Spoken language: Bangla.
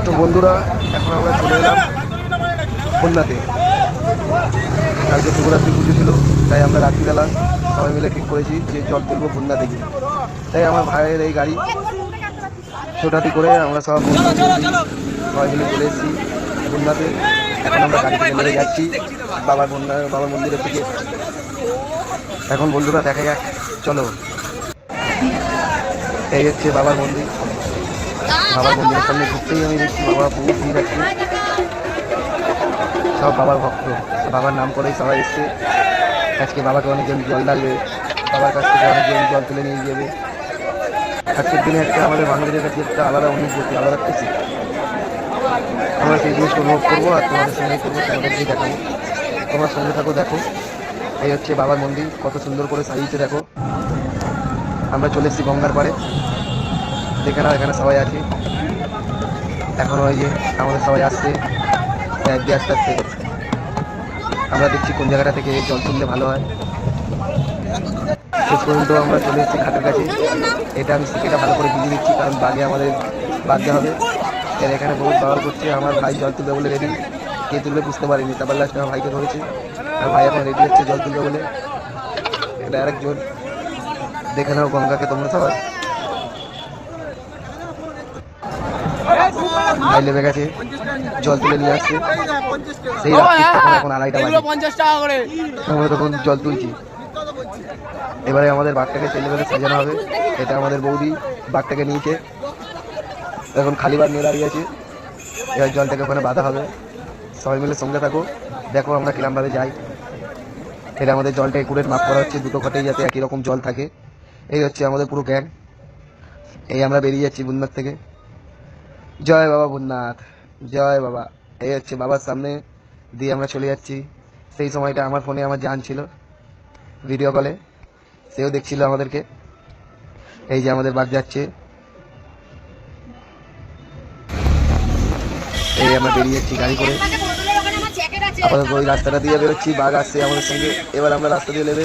তো বন্ধুরা, এখন আমরা চলে এলাম খুলনাতে। কালকে শিবরাত্রি পুজো ছিল, তাই আমরা রাত্রিবেলা সবাই মিলে ঠিক করেছি যে জল তুলবো খুলনাতে গিয়ে। তাই আমার ভাইয়ের এই গাড়ি ছোটাটি করে আমরা সব সবাই মিলে চলে এসেছি খুলনাতে। এখন আমরা গাড়িতে মিলে যাচ্ছি বাবার মন্দিরের থেকে। এখন বন্ধুরা দেখা যাক, চলো। এই হচ্ছে বাবার মন্দির। বাবার মন্দিরের সামনে ঢুকতেই আমি দেখছি বাবা বহু ভিড় আছে, সব বাবার ভক্ত। বাবার নাম করেই সবাই এসছে। আজকে বাবাকে অনেকজন জল ডালবে, বাবার কাছ থেকে অনেকজন জল তুলে নিয়ে যাবে। আজকের দিনে একটা আমাদের বাঙালিদের কাছে একটা আলাদা অনুভূতি, আলাদা খুশি। আমরা সেই জিনিসটা অনুভব করবো আর তোমাদের সঙ্গে করবো, তোমাদেরকেই দেখাবো। তোমার সঙ্গে থাকো, দেখো। এই হচ্ছে বাবার মন্দির, কত সুন্দর করে সাজিয়েছে দেখো। আমরা চলে এসেছি গঙ্গার পাড়ে। দেখে না, এখানে সবাই আছে। এখন ওই যে আমাদের সবাই আসছে আস্তে আস্তে। আমরা দেখছি কোন জায়গাটা থেকে জল তুললে ভালো হয়। শেষ পর্যন্ত আমরা চলে এসেছি ঘাটের কাছে। এটা আমি সিকেটা ভালো করে বুঝিয়ে দিচ্ছি, কারণ বাগে আমাদের বাগতে হবে। এর এখানে বহুত বাবার করছে। আমার ভাই জল তুলবে বলে রেডি, কে তুলবে বুঝতে পারিনি। তারপর লাস্টে আমার ভাইকে ধরেছে, আর ভাই এখন রেডি হচ্ছে জল তুলবে বলে। এটা আরেকজন। দেখে নাও গঙ্গাকে তোমরা সবাই। ভাই নেমে গেছে, জল তুলে নিয়ে আসছে। সেই এখন 2:30 বাজে, আমরা তখন জল তুলছি। এবারে আমাদের বাঘটাকে ছেলেবেলে সাজানো হবে। এটা আমাদের বৌদি বাঘটাকে নিয়েছে, এখন খালি বাঘ নিয়ে দাঁড়িয়ে আছে। এবার জলটাকে ওখানে বাঁধা হবে। সবাই মিলে সঙ্গে থাকো, দেখো আমরা কিরমভাবে যাই। এটা আমাদের জলটা একুরেট মাপ করা হচ্ছে, দুটো ঘাটেই যাতে একই রকম জল থাকে। এই হচ্ছে আমাদের পুরো গ্যাং। এই আমরা বেরিয়ে যাচ্ছি বুন্নাথ থেকে। জয় বাবা বুন্নাথ, জয় বাবা। এই হচ্ছে বাবার সামনে দিয়ে আমরা চলে যাচ্ছি। সেই সময়টা আমার ফোনে আমার জান ছিল, ভিডিও কলে, সেও দেখছিল আমাদেরকে। এই যে আমাদের বাঘ যাচ্ছে। এই আমরা বেরিয়ে যাচ্ছি গাড়ি করে। আপাতত ওই রাস্তাটা দিয়ে বেরোচ্ছি, বাঘ আসছে আমাদের সঙ্গে। এবার আমরা রাস্তা দিয়ে নেবে